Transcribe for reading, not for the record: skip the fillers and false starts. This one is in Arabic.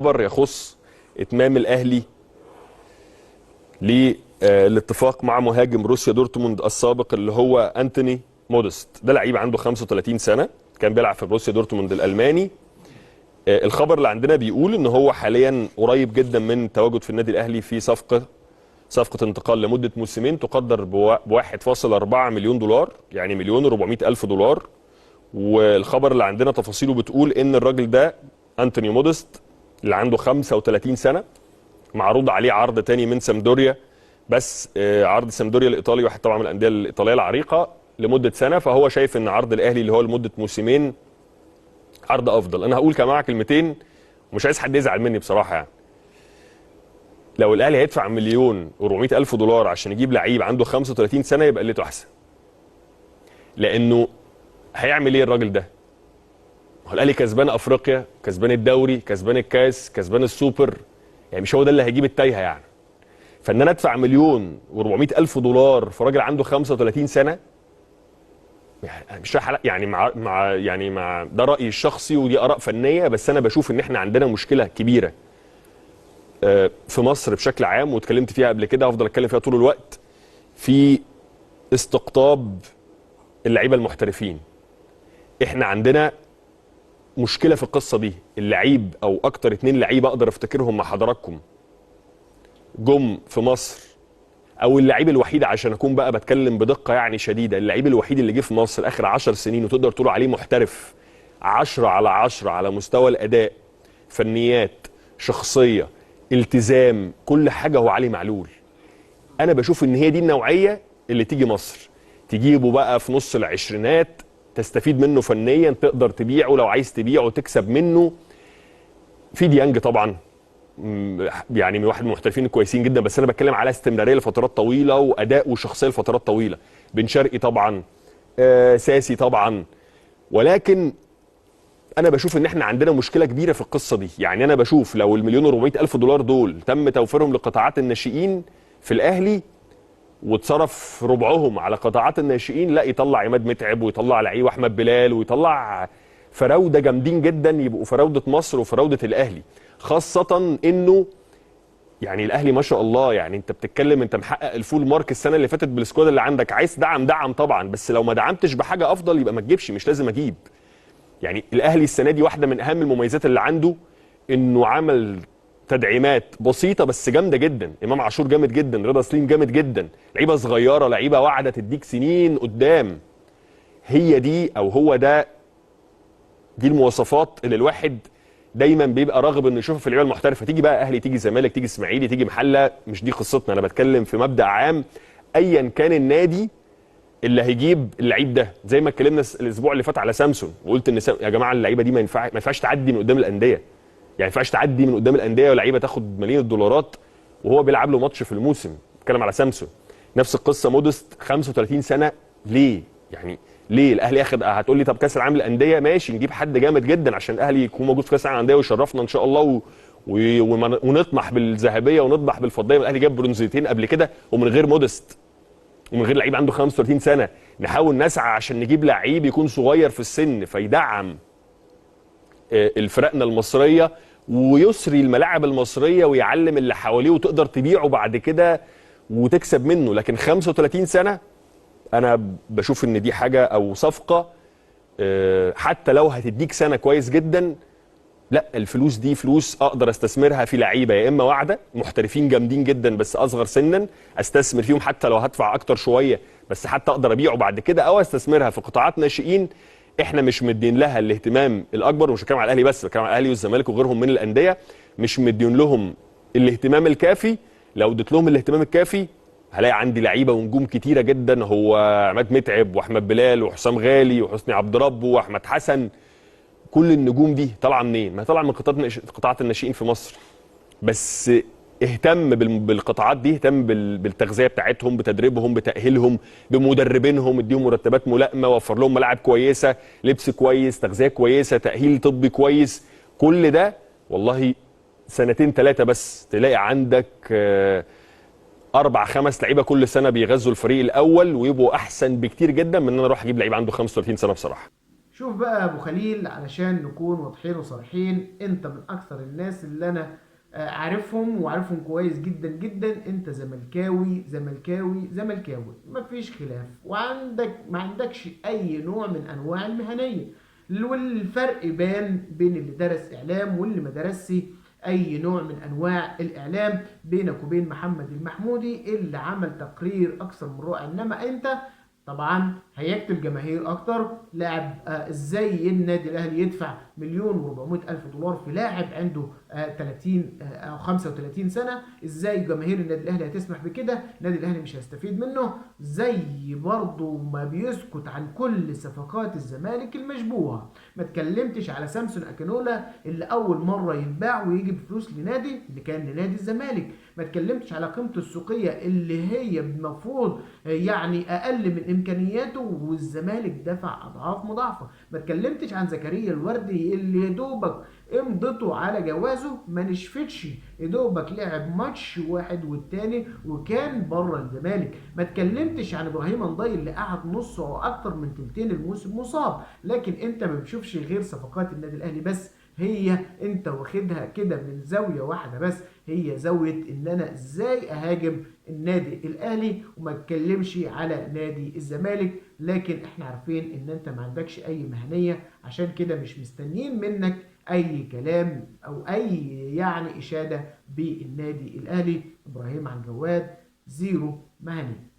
خبر يخص اتمام الاهلي للاتفاق مع مهاجم روسيا دورتموند السابق اللي هو انتوني مودست. ده لعيب عنده 35 سنه، كان بيلعب في بروسيا دورتموند الالماني. الخبر اللي عندنا بيقول ان هو حاليا قريب جدا من تواجد في النادي الاهلي في صفقه انتقال لمده موسمين تقدر ب 1.4 مليون دولار، يعني $1,400,000. والخبر اللي عندنا تفاصيله بتقول ان الراجل ده انتوني مودست اللي عنده 35 سنه معروض عليه عرض تاني من سامدوريا، بس عرض سامدوريا الايطالي واحد طبعا من الانديه الايطاليه العريقه لمده سنه، فهو شايف ان عرض الاهلي اللي هو لمده موسمين عرض افضل. انا هقول كمان كلمتين ومش عايز حد يزعل مني بصراحه. يعني لو الاهلي هيدفع $1,400,000 عشان يجيب لعيب عنده 35 سنه يبقى قلته احسن، لانه هيعمل ايه الراجل ده؟ هو الاهلي كسبان افريقيا، كسبان الدوري، كسبان الكاس، كسبان السوبر، يعني مش هو ده اللي هيجيب التايهه يعني. فان انا ادفع $1,400,000 في راجل عنده 35 سنه، يعني مش يعني مع ده رايي الشخصي ودي اراء فنيه، بس انا بشوف ان احنا عندنا مشكله كبيره في مصر بشكل عام، واتكلمت فيها قبل كده هفضل اتكلم فيها طول الوقت، في استقطاب اللعيبه المحترفين. احنا عندنا مشكله في القصه دي. اللعيب او اكتر 2 لعيبه اقدر افتكرهم مع حضراتكم جم في مصر، او اللعيب الوحيد عشان اكون بقى بتكلم بدقه يعني شديده، اللعيب الوحيد اللي جه في مصر اخر 10 سنين وتقدر تقول عليه محترف 10/10 على مستوى الاداء، فنيات، شخصيه، التزام، كل حاجه، هو علي معلول. انا بشوف ان هي دي النوعيه اللي تيجي مصر، تجيبه بقى في نص العشرينات، تستفيد منه فنيا، تقدر تبيعه لو عايز تبيعه تكسب منه. في ديانج طبعا يعني من واحد من المحترفين الكويسين جدا، بس انا بتكلم على استمراريه لفترات طويله واداء وشخصيه لفترات طويله. بن شرقي طبعا، ساسي طبعا. ولكن انا بشوف ان احنا عندنا مشكله كبيره في القصه دي. يعني انا بشوف لو $1,400,000 دول تم توفيرهم لقطاعات الناشئين في الاهلي واتصرف ربعهم على قطاعات الناشئين، لا يطلع عماد متعب ويطلع لعيب احمد بلال ويطلع فراوده جامدين جدا يبقوا فراوده مصر وفراوده الاهلي. خاصه انه يعني الاهلي ما شاء الله، يعني انت بتتكلم انت محقق الفول مارك السنه اللي فاتت بالسكواد اللي عندك. عايز دعم طبعا، بس لو ما دعمتش بحاجه افضل يبقى ما تجيبش، مش لازم اجيب. يعني الاهلي السنه دي واحده من اهم المميزات اللي عنده انه عمل تدعيمات بسيطه بس جامده جدا. امام عاشور جامد جدا، رضا سليم جامد جدا، لعيبه صغيره، لعيبه واعده تديك سنين قدام. هي دي او هو ده، دي المواصفات اللي الواحد دايما بيبقى راغب انه يشوفها في اللعيبه المحترفه. تيجي بقى اهلي، تيجي زمالك، تيجي اسماعيلي، تيجي محله، مش دي قصتنا. انا بتكلم في مبدا عام، ايا كان النادي اللي هيجيب اللعيب ده. زي ما اتكلمنا الاسبوع اللي فات على سامسون وقلت ان يا جماعه اللعيبه دي ما ينفعش تعدي من قدام الانديه. يعني ما ينفعش تعدي من قدام الانديه ولعيبه تاخد ملايين الدولارات وهو بيلعب له ماتش في الموسم. بتكلم على سامسون. نفس القصه مودست 35 سنه. ليه؟ يعني ليه الاهلي ياخد؟ هتقول لي طب كاس العالم للانديه ماشي، نجيب حد جامد جدا عشان الاهلي يكون موجود في كاس العالم للانديه ويشرفنا ان شاء الله ونطمح بالذهبيه ونطمح بالفضيه. الاهلي جاب برونزيتين قبل كده ومن غير مودست ومن غير لعيب عنده 35 سنه. نحاول نسعى عشان نجيب لعيب يكون صغير في السن فيدعم الفرقنا المصريه ويسري الملاعب المصريه ويعلم اللي حواليه وتقدر تبيعه بعد كده وتكسب منه. لكن 35 سنه انا بشوف ان دي حاجه او صفقه حتى لو هتديك سنه كويس جدا، لا الفلوس دي فلوس اقدر استثمرها في لعيبه يا اما واعده محترفين جامدين جدا بس اصغر سنا، استثمر فيهم حتى لو هدفع اكتر شويه بس حتى اقدر ابيعه بعد كده، او استثمرها في قطاعات ناشئين احنا مش مدين لها الاهتمام الاكبر. ومش بتكلم على الاهلي بس، بتكلم على الاهلي والزمالك وغيرهم من الانديه، مش مدين لهم الاهتمام الكافي. لو اديت لهم الاهتمام الكافي هلاقي عندي لعيبه ونجوم كتيره جدا. هو عماد متعب واحمد بلال وحسام غالي وحسني عبد رب واحمد حسن، كل النجوم دي طالعه منين؟ ما طالعه من قطاعات الناشئين في مصر. بس اهتم بالقطاعات دي، اهتم بالتغذيه بتاعتهم، بتدريبهم، بتاهيلهم، بمدربينهم، اديهم مرتبات ملائمه، وفر لهم ملاعب كويسه، لبس كويس، تغذيه كويسه، تاهيل طبي كويس. كل ده والله 2-3 بس تلاقي عندك 4-5 لعيبه كل سنه بيغذوا الفريق الاول ويبقوا احسن بكتير جدا من ان انا اروح اجيب لعيب عنده 35 سنه بصراحه. شوف بقى يا ابو خليل، علشان نكون واضحين وصريحين، انت من اكثر الناس اللي انا عارفهم وعارفهم كويس جدا جدا. انت زملكاوي زملكاوي زملكاوي، مفيش خلاف، ما عندكش اي نوع من انواع المهنية. والفرق بان بين اللي درس اعلام واللي ما درسش اي نوع من انواع الاعلام، بينك وبين محمد المحمودي اللي عمل تقرير اكثر من رائع. انما انت طبعا هيكت الجماهير اكتر. لاعب ازاي النادي الاهلي يدفع مليون و400 الف دولار في لاعب عنده 30 او 35 سنه؟ ازاي جماهير النادي الاهلي هتسمح بكده؟ النادي الاهلي مش هيستفيد منه. زي برضه ما بيسكت عن كل صفقات الزمالك المشبوهه. ما اتكلمتش على سامسون اكينولا اللي اول مره يتباع ويجي بفلوس لنادي اللي كان لنادي الزمالك. ما اتكلمتش على قيمته السوقيه اللي هي المفروض يعني اقل من امكانياته، والزمالك دفع اضعاف مضاعفه. ما اتكلمتش عن زكريا الوردي اللي يا دوبك امضته على جوازه ما نشفتش، يا دوبك لعب ماتش واحد والتاني وكان بره الزمالك. ما اتكلمتش عن ابراهيم انضاي اللي قعد نص او اكتر من تلتين الموسم مصاب. لكن انت ما بتشوفش غير صفقات النادي الاهلي بس، هي انت واخدها كده من زاويه واحده بس، هي زاويه ان انا ازاي اهاجم النادي الاهلي وما اتكلمش على نادي الزمالك. لكن احنا عارفين ان انت ما عندكش اي مهنيه، عشان كده مش مستنيين منك اي كلام او اي يعني اشاده بالنادي الاهلي. ابراهيم عن جواد، زيرو مهني.